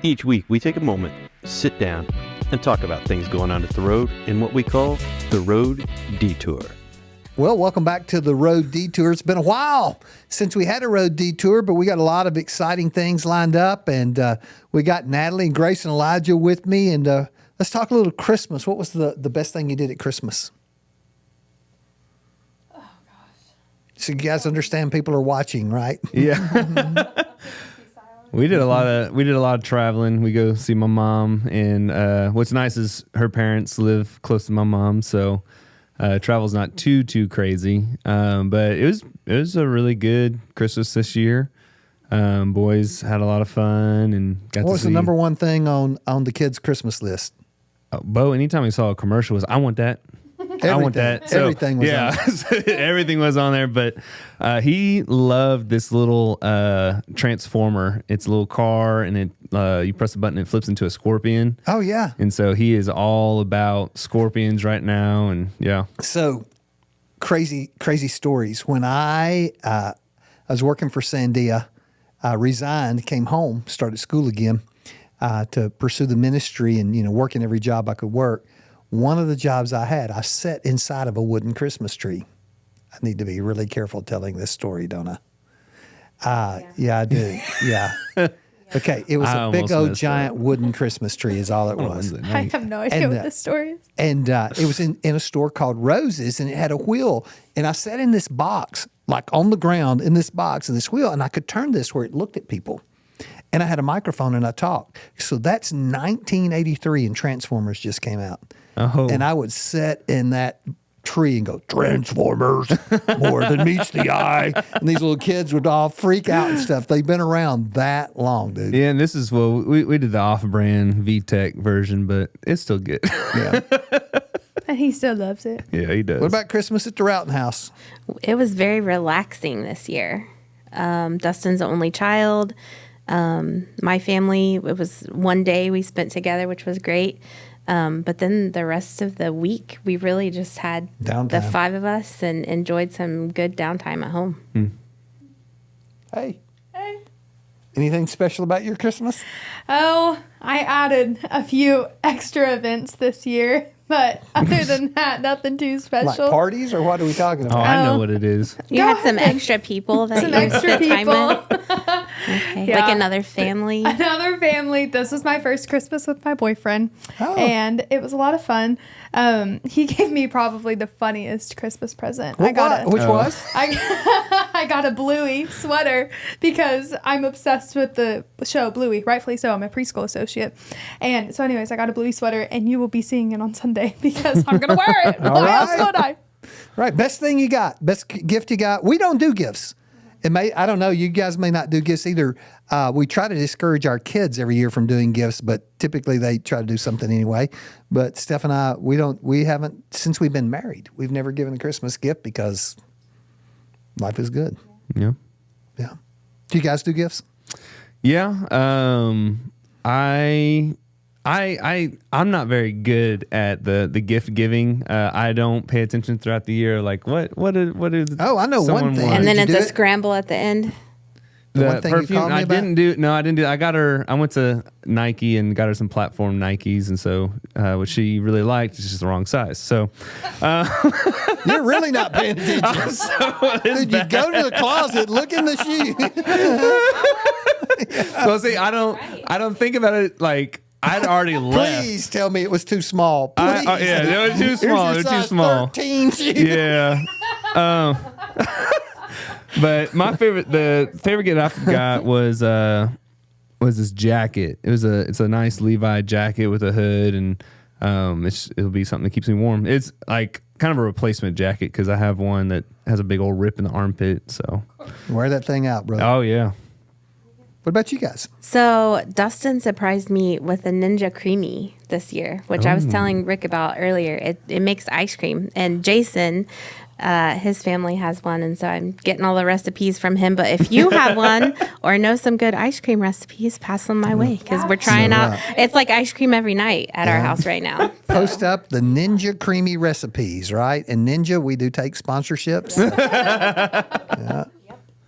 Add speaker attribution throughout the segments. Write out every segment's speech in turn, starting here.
Speaker 1: Each week, we take a moment, sit down, and talk about things going on at the road in what we call the Road Detour.
Speaker 2: Well, welcome back to the Road Detour. It's been a while since we had a Road Detour, but we got a lot of exciting things lined up, and we got Natalie and Grace and Elijah with me, and let's talk a little Christmas. What was the best thing you did at Christmas?
Speaker 3: Oh, gosh.
Speaker 2: So you guys understand people are watching, right?
Speaker 4: Yeah. We did a lot of traveling. We go see my mom, and what's nice is her parents live close to my mom, so travel's not too crazy. But it was a really good Christmas this year. Boys had a lot of fun and got to see.
Speaker 2: What was the number one thing on the kids' Christmas list?
Speaker 4: Bo, anytime we saw a commercial, was I want that. I want that. So,
Speaker 2: everything was on
Speaker 4: there. Everything was on there. But he loved this little transformer. It's a little car, and it you press a button, it flips into a scorpion.
Speaker 2: Oh, yeah.
Speaker 4: And so he is all about scorpions right now. And yeah.
Speaker 2: So crazy stories. When I was working for Sandia, resigned, came home, started school again to pursue the ministry and, working every job I could work. One of the jobs I had, I sat inside of a wooden Christmas tree. I need to be really careful telling this story, don't I? Yeah, I do. Yeah. Okay, it was a big old giant wooden Christmas tree is all it was.
Speaker 3: I have no idea what this story is.
Speaker 2: And it was in a store called Rose's, and it had a wheel. And I sat in this box, like on the ground in this box and this wheel, and I could turn this where it looked at people. And I had a microphone and I talked. So that's 1983 and Transformers just came out.
Speaker 4: Oh.
Speaker 2: And I would sit in that tree and go, Transformers, more than meets the eye. And these little kids would all freak out and stuff. They've been around that long, dude.
Speaker 4: Yeah, and this is, we did the off-brand VTech version, but it's still good.
Speaker 2: Yeah.
Speaker 3: And he still loves it.
Speaker 4: Yeah, he does.
Speaker 2: What about Christmas at the Roughton House?
Speaker 5: It was very relaxing this year. Dustin's the only child. My family, it was one day we spent together, which was great. But then the rest of the week, we really just had
Speaker 2: Downtime.
Speaker 5: the five of us and enjoyed some good downtime at home.
Speaker 2: Hey. Anything special about your Christmas?
Speaker 3: Oh, I added a few extra events this year, but other than that, nothing too
Speaker 2: Like
Speaker 3: special.
Speaker 2: parties, or what are we talking
Speaker 4: Oh,
Speaker 2: about?
Speaker 4: I know what it is.
Speaker 5: You had some extra people that
Speaker 3: Some
Speaker 5: you
Speaker 3: extra
Speaker 5: spent time
Speaker 3: people.
Speaker 5: with. Okay.
Speaker 3: Yeah.
Speaker 5: Like another family.
Speaker 3: Another family. This was my first Christmas with my boyfriend,
Speaker 2: Oh.
Speaker 3: and it was a lot of fun. He gave me probably the funniest Christmas present.
Speaker 2: Which was?
Speaker 3: I got a Bluey sweater because I'm obsessed with the show Bluey, rightfully so. I'm a preschool associate. And so anyways, I got a Bluey sweater, and you will be seeing it on Sunday because I'm going to wear it. Why else would I?
Speaker 2: Right. Best thing you got. Best gift you got. We don't do gifts. I don't know. You guys may not do gifts either. We try to discourage our kids every year from doing gifts, but typically they try to do something anyway. But Steph and I, we haven't, since we've been married, we've never given a Christmas gift because life is good.
Speaker 4: Yeah.
Speaker 2: Yeah. Do you guys do gifts?
Speaker 4: Yeah. I'm not very good at the gift giving. I don't pay attention throughout the year. Like what is?
Speaker 2: Oh, I know one
Speaker 4: someone
Speaker 2: thing.
Speaker 4: want?
Speaker 5: And then
Speaker 2: Did
Speaker 5: it's
Speaker 2: you
Speaker 5: a
Speaker 2: do it?
Speaker 5: scramble at the end.
Speaker 2: The one
Speaker 4: The
Speaker 2: thing you
Speaker 4: perfume.
Speaker 2: called me
Speaker 4: I
Speaker 2: about?
Speaker 4: didn't do. No, I didn't do. I got her. I went to Nike and got her some platform Nikes, and so what she really liked is just the wrong size. So
Speaker 2: You're really not paying attention. Dude, you go to the closet, look in the shoe.
Speaker 4: well, see, I don't think about it like. I'd already left.
Speaker 2: Please tell me it was too small. Please.
Speaker 4: Yeah, they were too small.
Speaker 2: Here's your
Speaker 4: They're too
Speaker 2: size
Speaker 4: small.
Speaker 2: 13 shoe.
Speaker 4: Yeah. But the favorite gift I got was this jacket. It's a nice Levi jacket with a hood, and it'll be something that keeps me warm. It's like kind of a replacement jacket because I have one that has a big old rip in the armpit. So
Speaker 2: Wear that thing out, brother.
Speaker 4: oh yeah.
Speaker 2: What about you guys?
Speaker 5: So Dustin surprised me with a Ninja Creamy this year, which I was telling Rick about earlier. It makes ice cream. And Jason, his family has one, and so I'm getting all the recipes from him. But if you have one or know some good ice cream recipes, pass them my way because we're trying out. It's like ice cream every night at our house right now.
Speaker 2: Post up the Ninja Creamy recipes, right? And Ninja, we do take sponsorships. Yeah.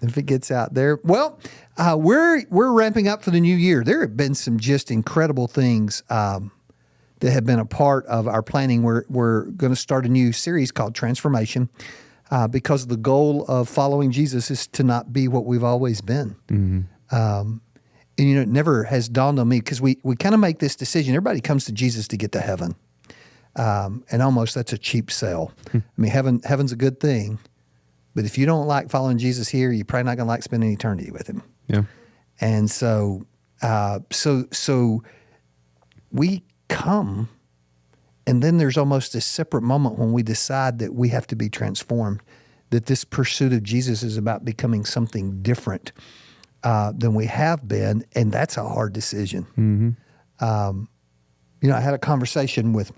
Speaker 2: if it gets out there. Well, we're ramping up for the new year. There have been some just incredible things that have been a part of our planning. We're going to start a new series called Transformation because the goal of following Jesus is to not be what we've always been. And it never has dawned on me because we kind of make this decision. Everybody comes to Jesus to get to heaven. And almost that's a cheap sell. I mean, heaven's a good thing, but if you don't like following Jesus here, you're probably not going to like spending eternity with him.
Speaker 4: Yeah.
Speaker 2: And so we come, and then there's almost this separate moment when we decide that we have to be transformed, that this pursuit of Jesus is about becoming something different than we have been, and that's a hard decision. I had a conversation with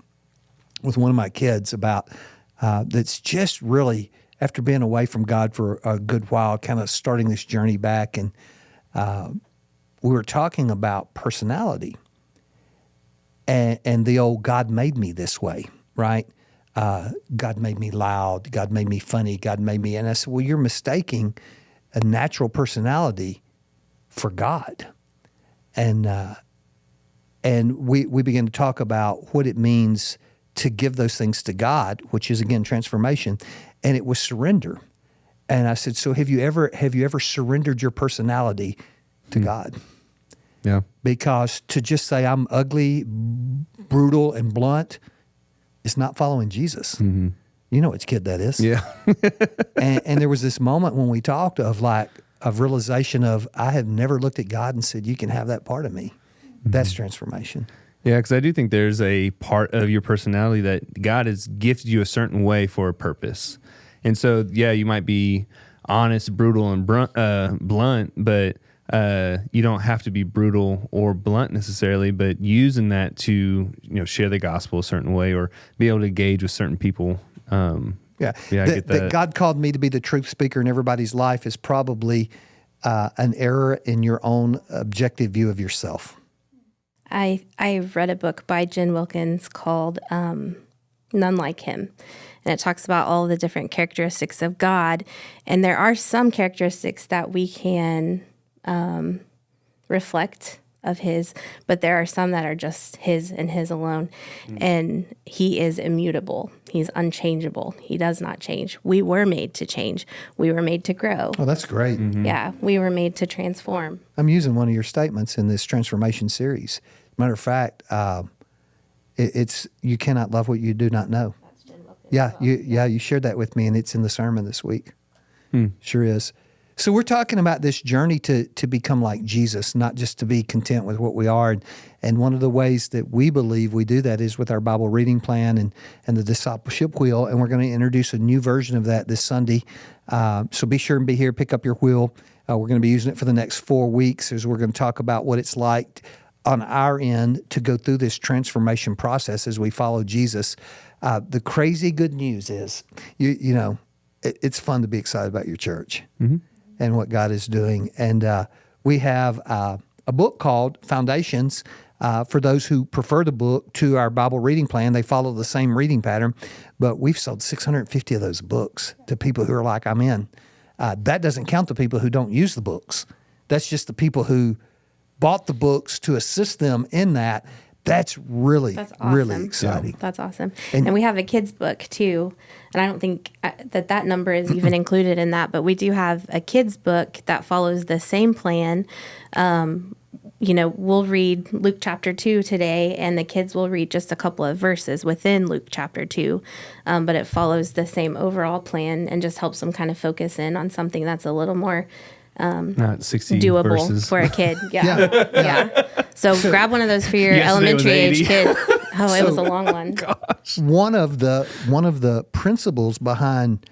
Speaker 2: one of my kids about that's just really, after being away from God for a good while, kind of starting this journey back. And we were talking about personality and the old God made me this way, right? God made me loud. God made me funny. God made me. And I said, well, you're mistaking a natural personality for God. And we began to talk about what it means to give those things to God, which is again transformation, and it was surrender. And I said, so have you ever surrendered your personality to God?
Speaker 4: Yeah.
Speaker 2: Because to just say I'm ugly, brutal, and blunt is not following Jesus. You know which kid that is.
Speaker 4: Yeah.
Speaker 2: and there was this moment when we talked of realization of I have never looked at God and said, you can have that part of me. That's transformation.
Speaker 4: Yeah, because I do think there's a part of your personality that God has gifted you a certain way for a purpose. And so, yeah, you might be honest, brutal, and blunt, but you don't have to be brutal or blunt necessarily, but using that to share the gospel a certain way or be able to engage with certain people.
Speaker 2: Yeah,
Speaker 4: I get
Speaker 2: that God called me to be the truth speaker in everybody's life is probably an error in your own objective view of yourself.
Speaker 5: I read a book by Jen Wilkins called None Like Him. And it talks about all the different characteristics of God. And there are some characteristics that we can reflect of his, but there are some that are just his and his alone. And he is immutable. He's unchangeable. He does not change. We were made to change. We were made to grow.
Speaker 2: Oh, that's great.
Speaker 5: Yeah, we were made to transform.
Speaker 2: I'm using one of your statements in this transformation series. Matter of fact, it's you cannot love what you do not know. Yeah, you shared that with me, and it's in the sermon this week. Sure is. So we're talking about this journey to become like Jesus, not just to be content with what we are. And one of the ways that we believe we do that is with our Bible reading plan and the discipleship wheel. And we're going to introduce a new version of that this Sunday. So be sure and be here, pick up your wheel. We're going to be using it for the next 4 weeks as we're going to talk about what it's like on our end to go through this transformation process as we follow Jesus. The crazy good news is, it's fun to be excited about your church and what God is doing. And we have a book called Foundations for those who prefer the book to our Bible reading plan. They follow the same reading pattern, but we've sold 650 of those books to people who are like, I'm in. That doesn't count the people who don't use the books. That's just the people who bought the books to assist them in that. That's really,
Speaker 5: awesome.
Speaker 2: Really exciting.
Speaker 5: Yeah. That's awesome. And we have a kids book too. And I don't think that number is even included in that, but we do have a kids book that follows the same plan. We'll read Luke chapter 2 today, and the kids will read just a couple of verses within Luke chapter 2. But it follows the same overall plan and just helps them kind of focus in on something that's a little more
Speaker 4: not 60
Speaker 5: doable
Speaker 4: verses.
Speaker 5: for a kid. Yeah. So grab one of those for your elementary age kids. Oh, it was a long one.
Speaker 4: Gosh.
Speaker 2: One of the principles behind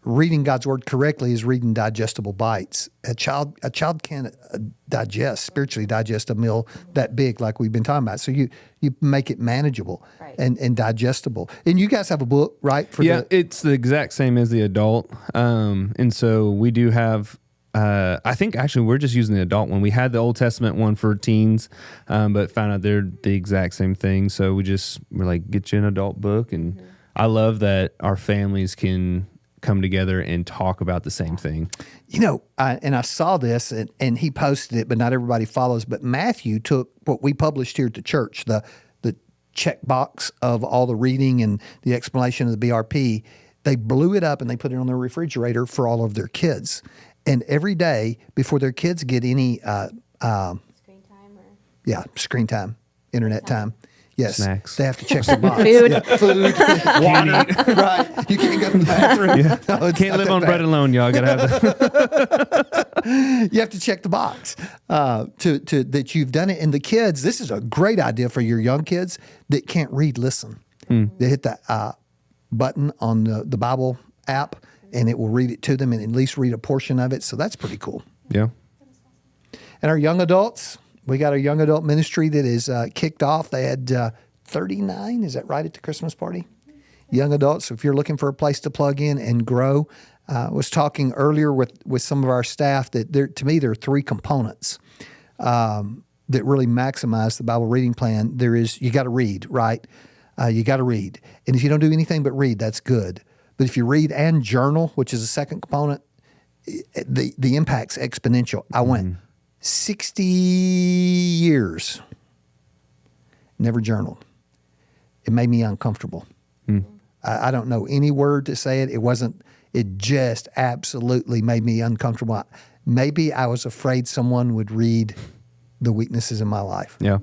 Speaker 2: reading God's word correctly is reading digestible bites. A child can't spiritually digest a meal that big like we've been talking about. So you make it manageable and digestible. And you guys have a book, right?
Speaker 4: It's the exact same as the adult. And so we do have I think actually we're just using the adult one. We had the Old Testament one for teens, but found out they're the exact same thing. So we're like, get you an adult book. And I love that our families can come together and talk about the same thing.
Speaker 2: You know, and I saw this, and he posted it, but not everybody follows. But Matthew took what we published here at the church, the checkbox of all the reading and the explanation of the BRP. They blew it up and they put it on their refrigerator for all of their kids. And every day before their kids get any screen time, internet time. Yes,
Speaker 4: Snacks.
Speaker 2: they have to check the box.
Speaker 5: Food.
Speaker 2: Yeah, food, water. Right, you can't go to the bathroom. No, it's
Speaker 4: Can't
Speaker 2: not
Speaker 4: live
Speaker 2: that
Speaker 4: on
Speaker 2: bad.
Speaker 4: bread alone, y'all. Gotta have that.
Speaker 2: You have to check the box to that you've done it. And the kids, this is a great idea for your young kids that can't read. Listen, they hit that button on the Bible app, and it will read it to them, and at least read a portion of it. So that's pretty cool.
Speaker 4: Yeah.
Speaker 2: And our young adults, we got a young adult ministry that is kicked off. They had 39, is that right, at the Christmas party? Young adults. So if you're looking for a place to plug in and grow, I was talking earlier with some of our staff that to me there are three components that really maximize the Bible reading plan. There is, you got to read, right? You got to read. And if you don't do anything but read, that's good. But if you read and journal, which is the second component, the impact's exponential. I went 60 years, never journaled. It made me uncomfortable. I don't know any word to say it. It just absolutely made me uncomfortable. Maybe I was afraid someone would read the weaknesses in my life.
Speaker 4: Yeah.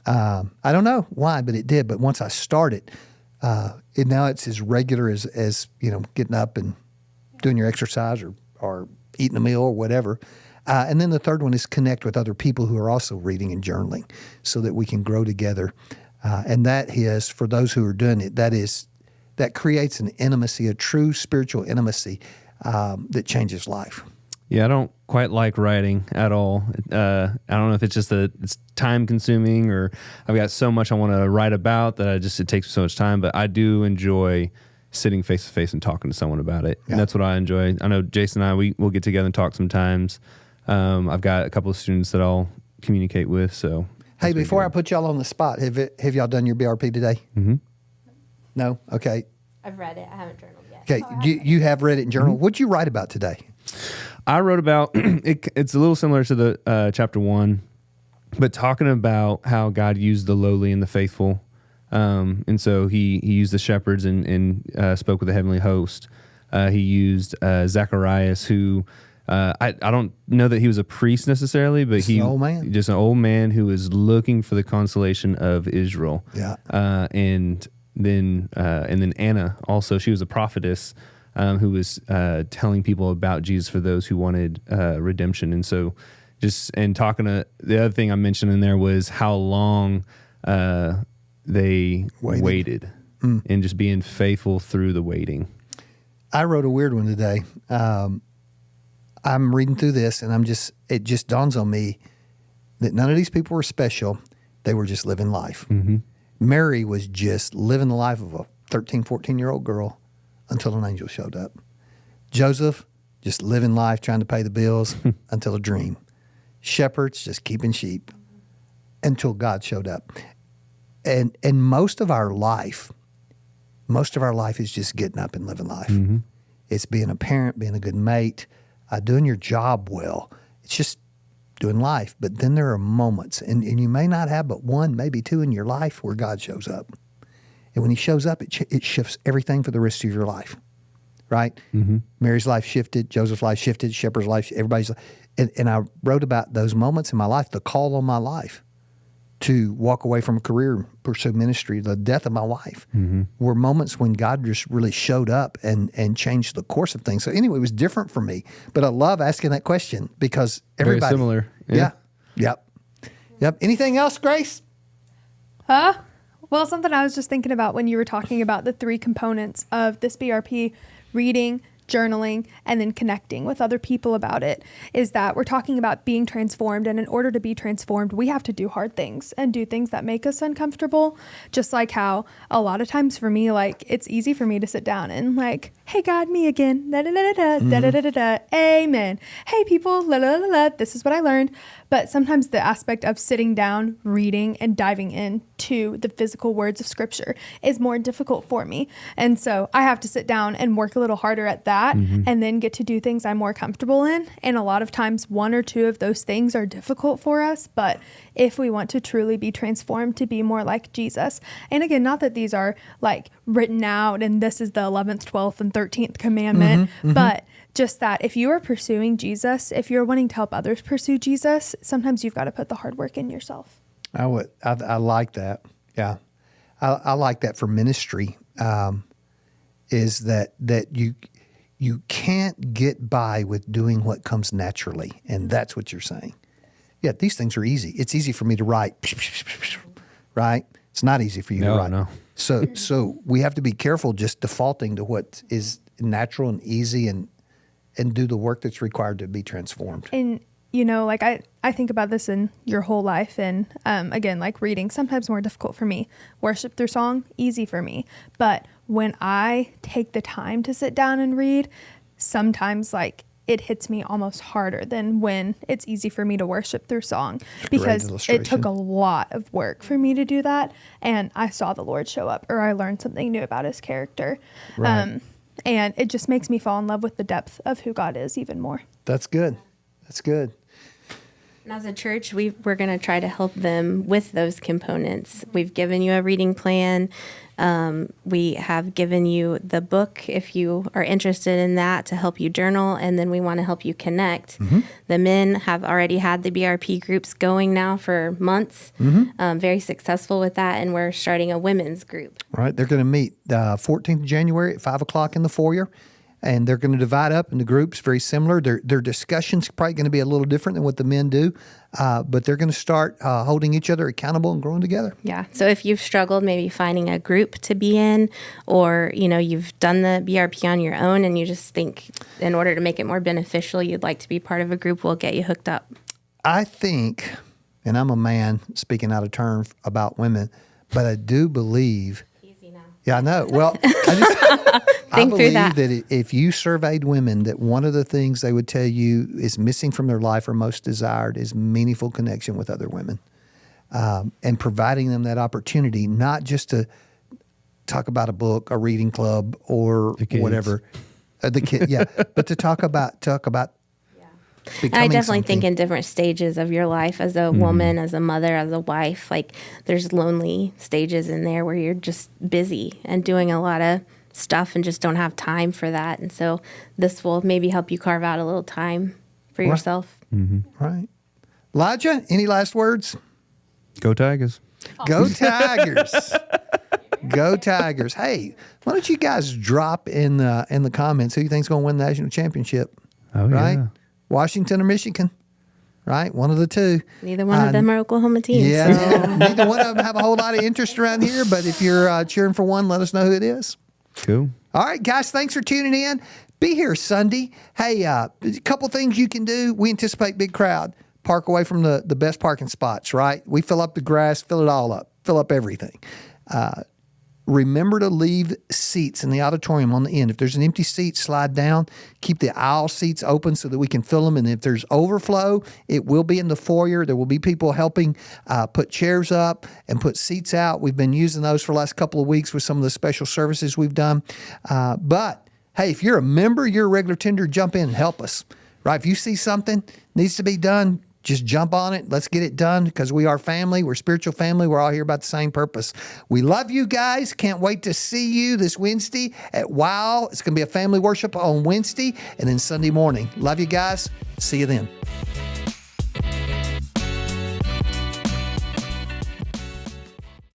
Speaker 2: I don't know why, but it did. But once I started, now it's as regular as getting up and doing your exercise or eating a meal or whatever. And then the third one is connect with other people who are also reading and journaling so that we can grow together. And that is, for those who are doing it, that creates an intimacy, a true spiritual intimacy that changes life.
Speaker 4: Yeah, I don't quite like writing at all. I don't know if it's just it's time consuming or I've got so much I want to write about that it takes so much time, but I do enjoy sitting face to face and talking to someone about it.
Speaker 2: Yeah.
Speaker 4: And that's what I enjoy. I know Jason and I, we'll get together and talk sometimes. I've got a couple of students that I'll communicate with. So,
Speaker 2: Hey, before I put y'all on the spot, have y'all done your BRP today?
Speaker 4: Mm-hmm.
Speaker 2: No? Okay.
Speaker 5: I've read it. I haven't journaled yet.
Speaker 2: Okay. You have read it in journal. What'd you write about today?
Speaker 4: I wrote about it's a little similar to the chapter 1, but talking about how God used the lowly and the faithful. And so he used the shepherds and spoke with the heavenly host. He used Zacharias, who I don't know that he was a priest necessarily, but
Speaker 2: Just an old man.
Speaker 4: just an old man who was looking for the consolation of Israel.
Speaker 2: Yeah.
Speaker 4: And then Anna also, she was a prophetess who was telling people about Jesus for those who wanted redemption. And so talking to the other thing I mentioned in there was how long they waited and just being faithful through the waiting.
Speaker 2: I wrote a weird one today. I'm reading through this and it just dawns on me that none of these people were special. They were just living life.
Speaker 4: Mm-hmm.
Speaker 2: Mary was just living the life of a 13, 14-year-old girl until an angel showed up. Joseph, just living life, trying to pay the bills until a dream. Shepherds, just keeping sheep until God showed up. And most of our life is just getting up and living life.
Speaker 4: Mm-hmm.
Speaker 2: It's being a parent, being a good mate, doing your job well. It's just doing life. But then there are moments, and you may not have but one, maybe two in your life where God shows up. And when he shows up, it shifts everything for the rest of your life, right?
Speaker 4: Mm-hmm.
Speaker 2: Mary's life shifted, Joseph's life shifted, Shepherd's life, everybody's life. And I wrote about those moments in my life, the call on my life to walk away from a career, pursue ministry, the death of my wife, were moments when God just really showed up and changed the course of things. So anyway, it was different for me. But I love asking that question because everybody...
Speaker 4: Very similar.
Speaker 2: Yeah. Yep. Anything else, Grace?
Speaker 3: Well, something I was just thinking about when you were talking about the three components of this BRP, reading, journaling, and then connecting with other people about it, is that we're talking about being transformed. And in order to be transformed, we have to do hard things and do things that make us uncomfortable. Just like how a lot of times for me, like, it's easy for me to sit down and like, hey, God, me again, da da da da da da da da da, amen. Hey, people, la la la la, this is what I learned. But sometimes the aspect of sitting down, reading, and diving into the physical words of Scripture is more difficult for me. And so I have to sit down and work a little harder at that and then get to do things I'm more comfortable in. And a lot of times, one or two of those things are difficult for us. But if we want to truly be transformed to be more like Jesus, and again, not that these are like written out and this is the 11th, 12th, and 13th commandment, but just that if you are pursuing Jesus, if you're wanting to help others pursue Jesus, sometimes you've got to put the hard work in yourself.
Speaker 2: I like that. Yeah. I like that for ministry, is that you can't get by with doing what comes naturally. And that's what you're saying. Yeah, these things are easy. It's easy for me to write, right? It's not easy for you to write.
Speaker 4: No.
Speaker 2: So we have to be careful just defaulting to what is natural and easy and do the work that's required to be transformed.
Speaker 3: And, like I think about this in your whole life. And again, like reading, sometimes more difficult for me. Worship through song, easy for me. But when I take the time to sit down and read, sometimes like it hits me almost harder than when it's easy for me to worship through song, because it took a lot of work for me to do that. And I saw the Lord show up, or I learned something new about his character.
Speaker 2: Right.
Speaker 3: And it just makes me fall in love with the depth of who God is even more.
Speaker 2: That's good. That's good.
Speaker 5: And as a church, we're going to try to help them with those components. We've given you a reading plan. We have given you the book if you are interested in that to help you journal, and then we want to help you connect. The men have already had the BRP groups going now for months, very successful with that, and we're starting a women's group.
Speaker 2: Right. They're going to meet 14th of January at 5 o'clock in the foyer, and they're going to divide up into groups very similar. Their discussions probably going to be a little different than what the men do, but they're going to start holding each other accountable and growing together.
Speaker 5: Yeah. So if you've struggled maybe finding a group to be in, or, you've done the BRP on your own and you just think in order to make it more beneficial, you'd like to be part of a group, we'll get you hooked up.
Speaker 2: I think, and I'm a man speaking out of turn about women, but I do believe.
Speaker 5: Easy now.
Speaker 2: Yeah, I know. Well, I
Speaker 5: Think through
Speaker 2: believe
Speaker 5: that.
Speaker 2: that if you surveyed women, that one of the things they would tell you is missing from their life or most desired is meaningful connection with other women, and providing them that opportunity, not just to talk about a book, a reading club, or whatever, the kid, yeah, but to talk about.
Speaker 5: And I definitely think in different stages of your life, as a woman, as a mother, as a wife, like there's lonely stages in there where you're just busy and doing a lot of stuff and just don't have time for that. And so this will maybe help you carve out a little time for yourself.
Speaker 2: Right. Elijah, any last words?
Speaker 4: Go Tigers.
Speaker 2: Go Tigers. Go Tigers. Hey, why don't you guys drop in the comments who you think's going to win the national championship?
Speaker 4: Oh,
Speaker 2: right?
Speaker 4: yeah.
Speaker 2: Washington or Michigan? Right? One of the two.
Speaker 5: Neither one of them are Oklahoma teams.
Speaker 2: Yeah.
Speaker 5: So.
Speaker 2: Neither one of them have a whole lot of interest around here, but if you're cheering for one, let us know who it is.
Speaker 4: Cool.
Speaker 2: All right, guys, thanks for tuning in. Be here Sunday. Hey, a couple things you can do. We anticipate big crowd. Park away from the best parking spots, right? We fill up the grass, fill it all up, fill up everything. Remember to leave seats in the auditorium on the end. If there's an empty seat, slide down. Keep the aisle seats open so that we can fill them. And if there's overflow, it will be in the foyer. There will be people helping put chairs up and put seats out. We've been using those for the last couple of weeks with some of the special services we've done. But, hey, if you're a member, you're a regular tender, jump in and help us. Right? If you see something needs to be done, just jump on it. Let's get it done because we are family. We're spiritual family. We're all here about the same purpose. We love you guys. Can't wait to see you this Wednesday at WOW. It's going to be a family worship on Wednesday and then Sunday morning. Love you guys. See you then.